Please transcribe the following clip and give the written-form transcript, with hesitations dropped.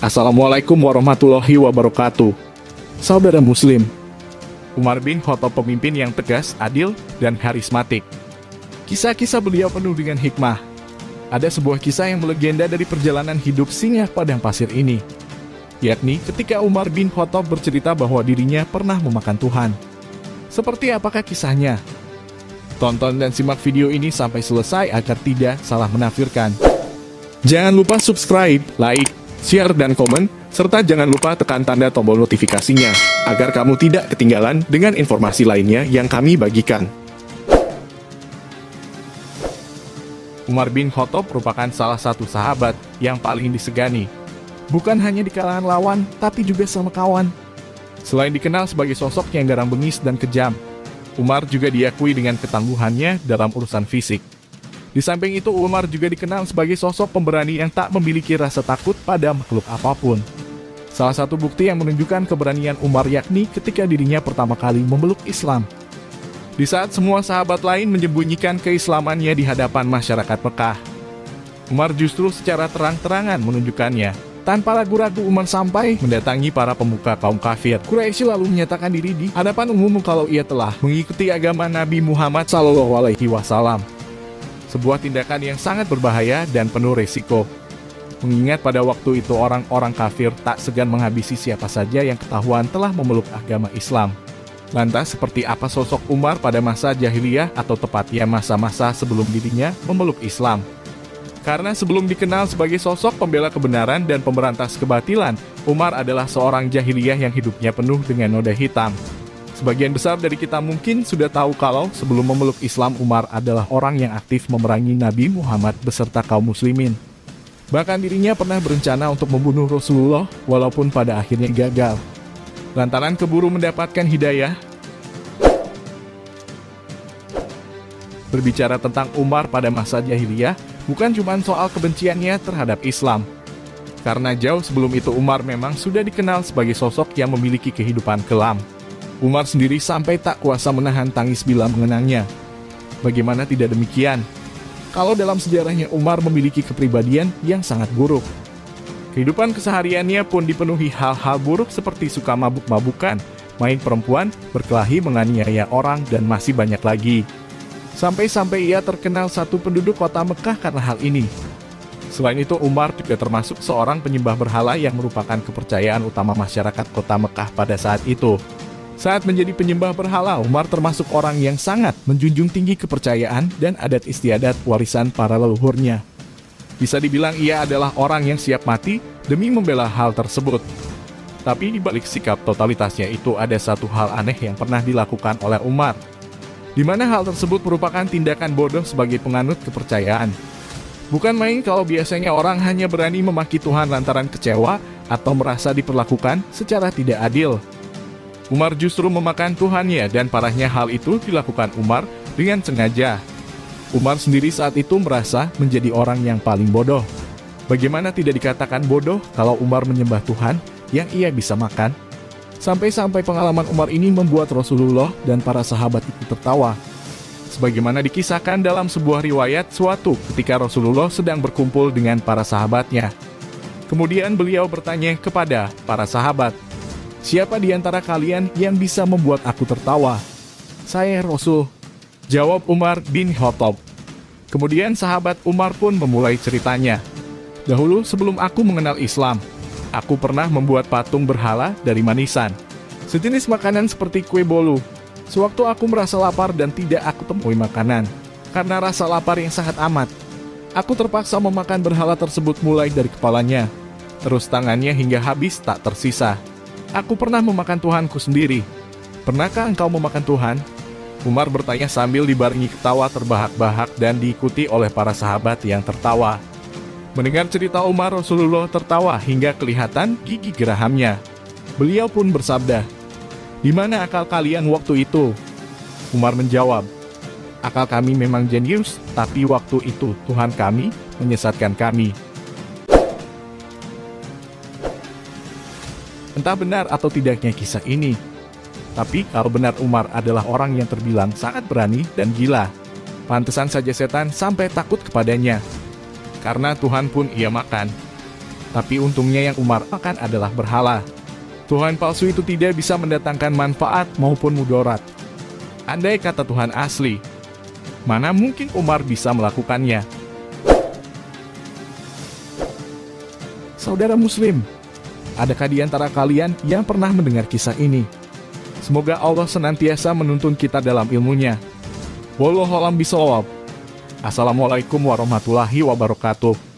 Assalamualaikum warahmatullahi wabarakatuh. Saudara Muslim, Umar bin Khattab pemimpin yang tegas, adil, dan karismatik. Kisah-kisah beliau penuh dengan hikmah. Ada sebuah kisah yang melegenda dari perjalanan hidup singa padang pasir ini, yakni ketika Umar bin Khattab bercerita bahwa dirinya pernah memakan Tuhan. Seperti apakah kisahnya? Tonton dan simak video ini sampai selesai agar tidak salah menafsirkan. Jangan lupa subscribe, like, share, dan komen, serta jangan lupa tekan tanda tombol notifikasinya, agar kamu tidak ketinggalan dengan informasi lainnya yang kami bagikan. Umar bin Khattab merupakan salah satu sahabat yang paling disegani, bukan hanya di kalangan lawan, tapi juga sama kawan. Selain dikenal sebagai sosok yang garang bengis dan kejam, Umar juga diakui dengan ketangguhannya dalam urusan fisik. Di samping itu, Umar juga dikenal sebagai sosok pemberani yang tak memiliki rasa takut pada makhluk apapun. Salah satu bukti yang menunjukkan keberanian Umar yakni ketika dirinya pertama kali memeluk Islam. Di saat semua sahabat lain menyembunyikan keislamannya di hadapan masyarakat Mekah, Umar justru secara terang-terangan menunjukkannya. Tanpa ragu-ragu, Umar sampai mendatangi para pemuka kaum kafir Quraisy lalu menyatakan diri di hadapan umum kalau ia telah mengikuti agama Nabi Muhammad SAW. Sebuah tindakan yang sangat berbahaya dan penuh resiko. Mengingat pada waktu itu orang-orang kafir tak segan menghabisi siapa saja yang ketahuan telah memeluk agama Islam. Lantas seperti apa sosok Umar pada masa jahiliyah atau tepatnya masa-masa sebelum dirinya memeluk Islam? Karena sebelum dikenal sebagai sosok pembela kebenaran dan pemberantas kebatilan, Umar adalah seorang jahiliyah yang hidupnya penuh dengan noda hitam. Sebagian besar dari kita mungkin sudah tahu kalau sebelum memeluk Islam, Umar adalah orang yang aktif memerangi Nabi Muhammad beserta kaum muslimin. Bahkan dirinya pernah berencana untuk membunuh Rasulullah walaupun pada akhirnya gagal. Lantaran keburu mendapatkan hidayah. Berbicara tentang Umar pada masa jahiliyah, bukan cuma soal kebenciannya terhadap Islam. Karena jauh sebelum itu Umar memang sudah dikenal sebagai sosok yang memiliki kehidupan kelam. Umar sendiri sampai tak kuasa menahan tangis bila mengenangnya. Bagaimana tidak demikian? Kalau dalam sejarahnya Umar memiliki kepribadian yang sangat buruk. Kehidupan kesehariannya pun dipenuhi hal-hal buruk seperti suka mabuk-mabukan, main perempuan, berkelahi, menganiaya orang, dan masih banyak lagi. Sampai-sampai ia terkenal satu penduduk kota Mekah karena hal ini. Selain itu, Umar juga termasuk seorang penyembah berhala yang merupakan kepercayaan utama masyarakat kota Mekah pada saat itu. Saat menjadi penyembah berhala, Umar termasuk orang yang sangat menjunjung tinggi kepercayaan dan adat istiadat warisan para leluhurnya. Bisa dibilang ia adalah orang yang siap mati demi membela hal tersebut. Tapi di balik sikap totalitasnya itu ada satu hal aneh yang pernah dilakukan oleh Umar, di mana hal tersebut merupakan tindakan bodoh sebagai penganut kepercayaan. Bukan main kalau biasanya orang hanya berani memaki Tuhan lantaran kecewa atau merasa diperlakukan secara tidak adil. Umar justru memakan Tuhannya dan parahnya hal itu dilakukan Umar dengan sengaja. Umar sendiri saat itu merasa menjadi orang yang paling bodoh. Bagaimana tidak dikatakan bodoh kalau Umar menyembah Tuhan yang ia bisa makan? Sampai-sampai pengalaman Umar ini membuat Rasulullah dan para sahabat itu tertawa. Sebagaimana dikisahkan dalam sebuah riwayat, suatu ketika Rasulullah sedang berkumpul dengan para sahabatnya. Kemudian beliau bertanya kepada para sahabat, "Siapa di antara kalian yang bisa membuat aku tertawa?" "Saya, Rasul," jawab Umar bin Khattab. Kemudian sahabat Umar pun memulai ceritanya. "Dahulu sebelum aku mengenal Islam, aku pernah membuat patung berhala dari manisan, sejenis makanan seperti kue bolu. Sewaktu aku merasa lapar dan tidak aku temui makanan, karena rasa lapar yang sangat amat, aku terpaksa memakan berhala tersebut mulai dari kepalanya, terus tangannya hingga habis tak tersisa. Aku pernah memakan Tuhanku sendiri. Pernahkah engkau memakan Tuhan?" Umar bertanya sambil dibarengi ketawa terbahak-bahak dan diikuti oleh para sahabat yang tertawa. Mendengar cerita Umar, Rasulullah tertawa hingga kelihatan gigi gerahamnya. Beliau pun bersabda, "Di mana akal kalian waktu itu?" Umar menjawab, "Akal kami memang jenius, tapi waktu itu Tuhan kami menyesatkan kami." Entah benar atau tidaknya kisah ini, tapi kalau benar Umar adalah orang yang terbilang sangat berani dan gila, pantesan saja setan sampai takut kepadanya. Karena Tuhan pun ia makan. Tapi untungnya yang Umar akan adalah berhala. Tuhan palsu itu tidak bisa mendatangkan manfaat maupun mudarat. Andai kata Tuhan asli, mana mungkin Umar bisa melakukannya? Saudara Muslim, adakah di antara kalian yang pernah mendengar kisah ini? Semoga Allah senantiasa menuntun kita dalam ilmunya. Wallahu a'lam bishawab. Assalamualaikum warahmatullahi wabarakatuh.